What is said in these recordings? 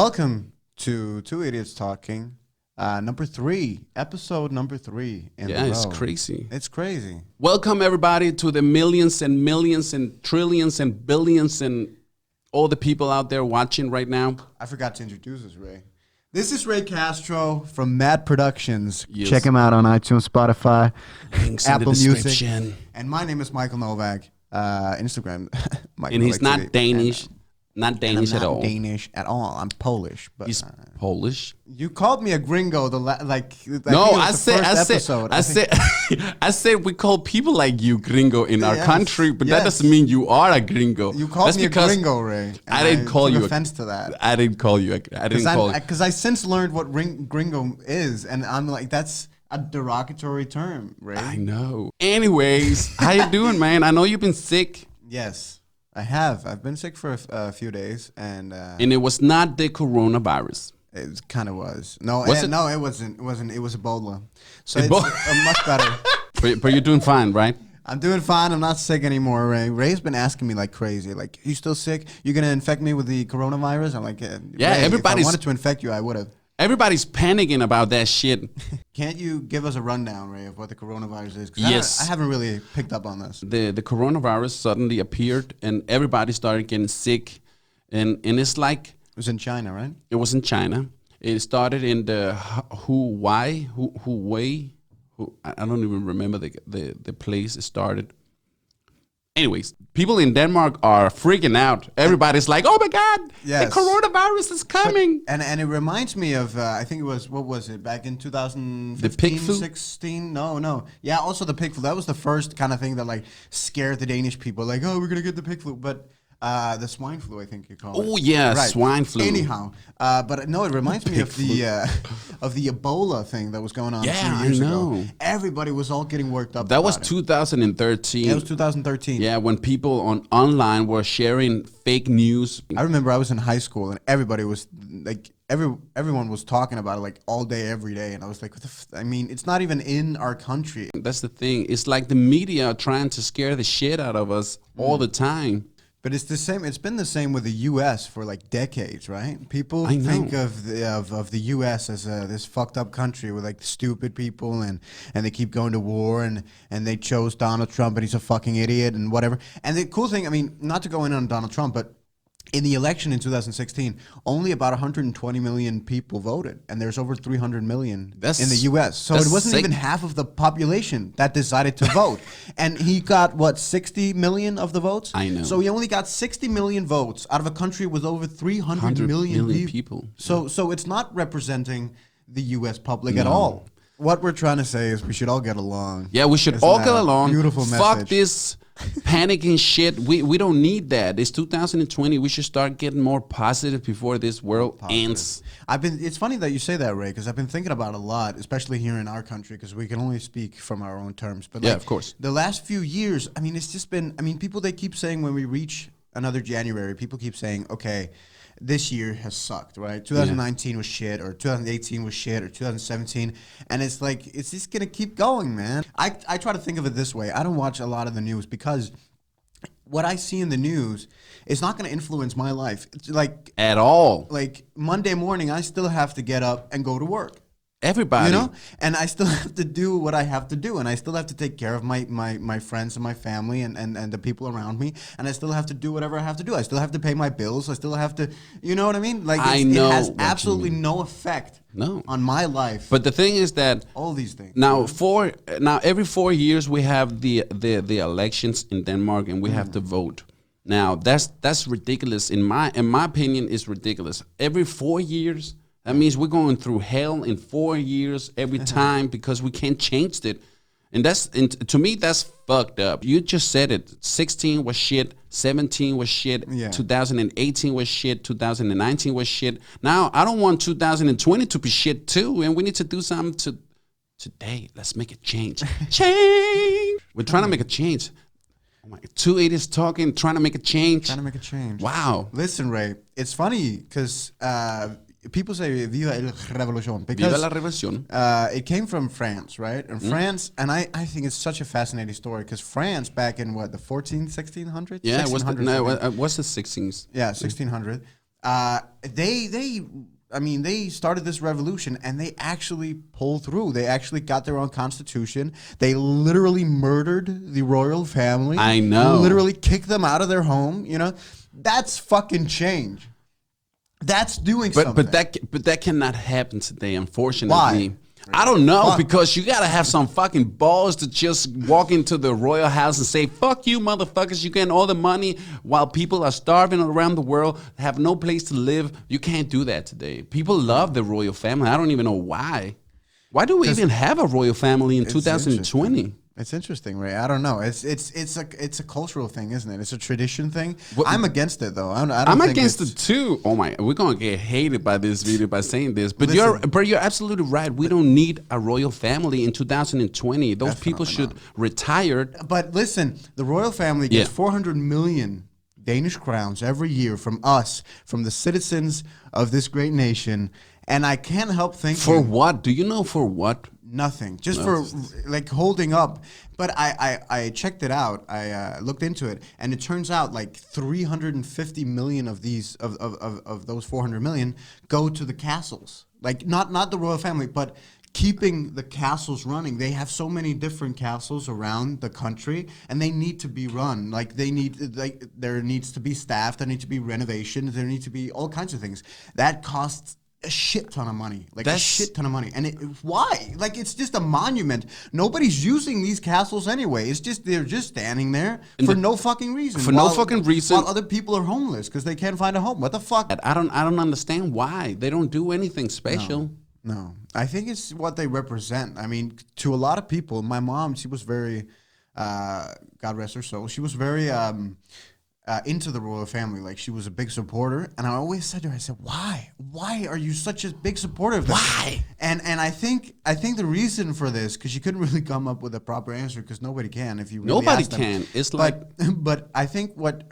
Welcome to Two Idiots Talking, episode number 3 in the row. It's crazy. It's crazy. Welcome everybody to the millions and millions and trillions and billions and all the people out there watching right now. I forgot to introduce us, Ray. This is Ray Castro from Mad Productions. Yes. Check him out on iTunes, Spotify, Links Apple in the Music. description. And my name is Michael Novak. Instagram. Michael And he's Novak not TV. Danish. Not Danish I'm at not all. Danish at all. I'm Polish. But He's Polish. you called me a gringo. I said we call people like you gringo in our country, but that doesn't mean you are a gringo. You called me a gringo, Ray. I didn't call you. Offense to that. I didn't call you. Because I since learned what gringo is, and I'm like, that's a derogatory term, Ray. I know. Anyways, how you doing, man? I know you've been sick. Yes, I have. I've been sick for a few days, and it was not the coronavirus. It kind of was. No, Was it? No, it wasn't. It wasn't. It was Ebola. So Ebola? it's much better. But you're doing fine, right? I'm doing fine. I'm not sick anymore, Ray. Ray's been asking me like crazy. Like, you still sick? You gonna infect me with the coronavirus? I'm like, yeah. Ray, Everybody's. If I wanted to infect you, I would have. Everybody's panicking about that shit. Can't you give us a rundown, Ray, of what the coronavirus is? 'Cause Yes. I haven't really picked up on this. The coronavirus suddenly appeared, and everybody started getting sick, and it's like It was in China, right? it was in China. It started in the Hubei. I don't even remember the place it started. Anyways, people in Denmark are freaking out. Everybody's like, "Oh my God, Yes. the coronavirus is coming!" And it reminds me of I think it was, what was it, back in 2015, The pig flu? 16? No. Yeah, also the pig flu. That was the first kind of thing that like scared the Danish people. Like, oh, we're gonna get the pig flu, but the swine flu, I think you call it. Oh yeah, swine flu. Anyhow, but no, it reminds me of the Ebola thing that was going on a Yeah, few years I ago. know. Everybody was all getting worked up. That was about it. 2013. It was 2013. Yeah, when people online were sharing fake news. I remember I was in high school and everybody was like, everyone was talking about it like all day, every day, and I was like, what the I mean, it's not even in our country. That's the thing. It's like the media are trying to scare the shit out of us all the time. But it's the same. It's been the same with the U.S. for like decades, right? People I know. think of the U.S. as this fucked up country with like stupid people, and they keep going to war, and they chose Donald Trump, and he's a fucking idiot, and whatever. And the cool thing, I mean, not to go in on Donald Trump, but in the election in 2016, only about 120 million people voted, and there's over 300 million in the U.S. So it wasn't even half of the population that decided to vote. And he got, what, 60 million of the votes? I know. So he only got 60 million votes out of a country with over 300 million people. So it's not representing the U.S. public at all. What we're trying to say is we should all get along. Yeah, we should Isn't all that get a along. beautiful Fuck message? this panicking shit. We don't need that. It's 2020. We should start getting more positive before this world ends. It's funny that you say that, Ray, because I've been thinking about it a lot, especially here in our country, because we can only speak from our own terms. But Yeah, like, of course. the last few years, I mean, it's just been, I mean, people, they keep saying when we reach another January, people keep saying, okay, this year has sucked, right? 2019 was shit, or 2018 was shit, or 2017. And it's like, it's just going to keep going, man. I try to think of it this way. I don't watch a lot of the news because what I see in the news is not going to influence my life. It's like, At all. like Monday morning, I still have to get up and go to work. Everybody. You know, and I still have to do what I have to do, and I still have to take care of my friends and my family and the people around me, and I still have to do whatever I have to do. I still have to pay my bills. I still have to, you know what I mean? Like, I it know has what you absolutely no effect on my life. But the thing is that all these things. now every 4 years we have the elections in Denmark, and we have to vote. Now that's ridiculous. In my opinion, it's ridiculous. Every 4 years. That means we're going through hell in 4 years every time because we can't change it. And to me, that's fucked up. You just said it. 16 was shit. 17 was shit. Yeah. 2018 was shit. 2019 was shit. Now, I don't want 2020 to be shit too. And we need to do something today. Let's make a change. Change. We're trying to make a change. Oh my, 2 idiots talking, trying to make a change. Trying to make a change. Wow. Listen, Ray, it's funny because people say "Viva la revolution" because Viva la revolution. It came from France, right? And France, and I think it's such a fascinating story because France back in what, the 1600s? Yeah, 1600s, what's the 16s? Yeah, 1600. They started this revolution and they actually pulled through. They actually got their own constitution. They literally murdered the royal family. I know. Literally kicked them out of their home. That's fucking change. That's doing something. But that cannot happen today, unfortunately. Why? I don't know, because you gotta have some fucking balls to just walk into the royal house and say, "Fuck you, motherfuckers! You getting all the money while people are starving around the world, have no place to live." You can't do that today. People love the royal family. I don't even know why. Why do we even have a royal family in 2020? It's interesting, Ray. I don't know. It's a cultural thing, isn't it? It's a tradition thing. I'm against it though. I'm against it too. Oh my! We're gonna get hated by this video by saying this, but you're absolutely right. We don't need a royal family in 2020. Those people should retire. But listen, the royal family gets 400 million Danish crowns every year from us, from the citizens of this great nation, and I can't help thinking, for what? Do you know for what? Nothing, just for like holding up. But I checked it out. I looked into it, and it turns out like 350 million of these of those 400 million go to the castles. Like not the royal family, but keeping the castles running. They have so many different castles around the country, and they need to be run. Like there needs to be staff. There needs to be renovations. There need to be all kinds of things that costs a shit ton of money, a shit ton of money. And why? Like, it's just a monument. Nobody's using these castles anyway. It's just, they're just standing there for no fucking reason. No fucking reason. While other people are homeless because they can't find a home. What the fuck? I don't understand why. They don't do anything special. No. I think it's what they represent. I mean, to a lot of people, my mom, she was very, God rest her soul, she was very, into the royal family. Like, she was a big supporter, and I always said to her, I said, why are you such a big supporter of them? Why? And I think the reason for this, because she couldn't really come up with a proper answer, because nobody can if you really nobody ask them. can. It's like, but I think what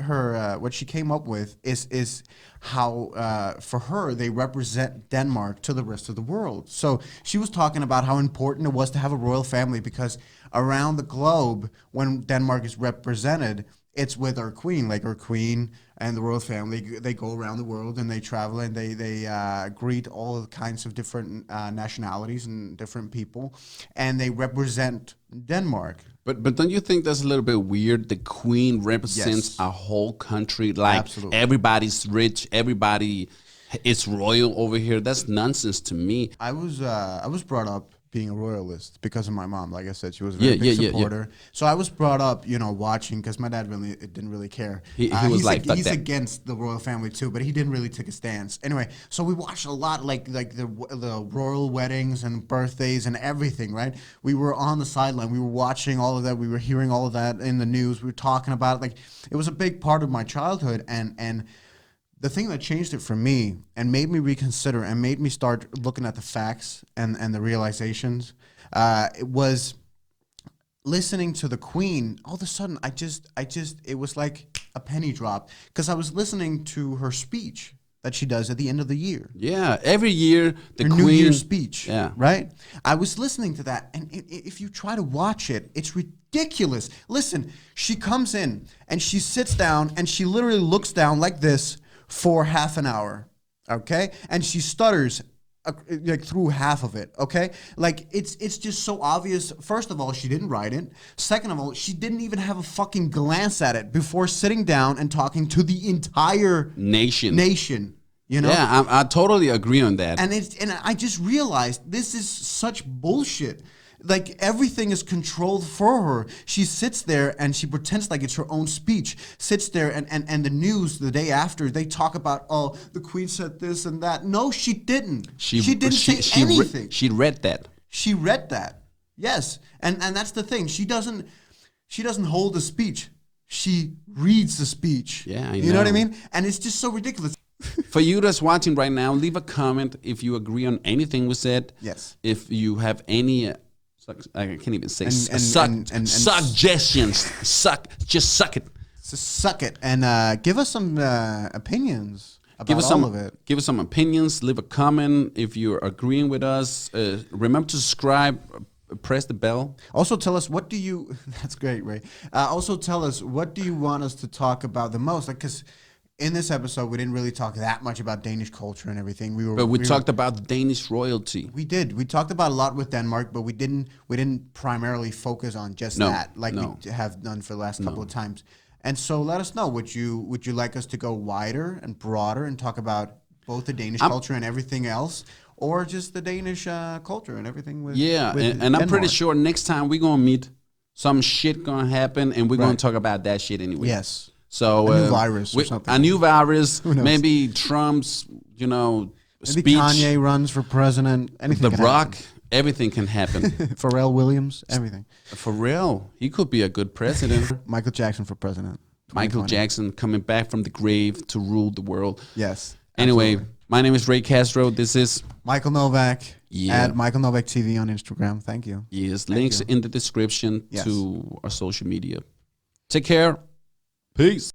she came up with is how for her they represent Denmark to the rest of the world. So she was talking about how important it was to have a royal family, because around the globe, when Denmark is represented, it's with our queen, like our queen and the royal family. They go around the world and they travel and they greet all kinds of different nationalities and different people, and they represent Denmark. But don't you think that's a little bit weird? The queen represents a whole country. Like, absolutely. Everybody's rich, everybody is royal over here. That's nonsense to me. I was brought up being a royalist because of my mom. Like I said, she was a very big supporter. So I was brought up, watching, because my dad didn't really care. He was he's against the royal family too, but he didn't really take a stance. Anyway, so we watched a lot, like the royal weddings and birthdays and everything, right? We were on the sideline. We were watching all of that. We were hearing all of that in the news. We were talking about it. Like, it was a big part of my childhood, and the thing that changed it for me and made me reconsider and made me start looking at the facts and the realizations, it was listening to the Queen. All of a sudden, it was like a penny drop, because I was listening to her speech that she does at the end of the year. Yeah, every year the her Queen New Year's speech. Yeah, right. I was listening to that, and if you try to watch it, it's ridiculous. Listen, she comes in and she sits down and she literally looks down like this for half an hour, okay? And she stutters like through half of it, okay? Like, it's just so obvious. First of all, she didn't write it. Second of all, she didn't even have a fucking glance at it before sitting down and talking to the entire nation. Yeah, I totally agree on that. And I just realized this is such bullshit. Like, everything is controlled for her. She sits there and she pretends like it's her own speech. Sits there and the news the day after, they talk about, oh, the Queen said this and that. No, she didn't. She didn't say anything. She read that. She read that. Yes. And that's the thing. She doesn't hold the speech. She reads the speech. Yeah, I know. You know what I mean? And it's just so ridiculous. For you that's watching right now, leave a comment if you agree on anything we said. Yes. If you have any I can't even say suggestions. Just suck it. Just suck it and give us some opinions about all of it. Give us some opinions. Leave a comment if you're agreeing with us. Remember to subscribe. Press the bell. Also, tell us what do you. That's great, Ray. Also, tell us what do you want us to talk about the most? Like, because in this episode, we didn't really talk that much about Danish culture and everything. But we talked about the Danish royalty. We did. We talked about a lot with Denmark, but we didn't primarily focus on just that, like we have done for the last couple of times. And so, let us know. Would you like us to go wider and broader and talk about both the Danish culture and everything else, or just the Danish culture and everything? With and I'm pretty sure next time we're gonna meet, some shit gonna happen, and we're gonna talk about that shit anyway. Yes. So a new virus or something. A new virus. Maybe Trump's, maybe speech. Kanye runs for president. Anything. The Rock. Everything can happen. Pharrell Williams. Everything. For real, he could be a good president. Michael Jackson for president. Michael Jackson coming back from the grave to rule the world. Yes. Anyway, absolutely. My name is Ray Castro. This is Michael Novak. At Michael Novak TV on Instagram. Thank you. Yes, links in the description to our social media. Take care. Peace.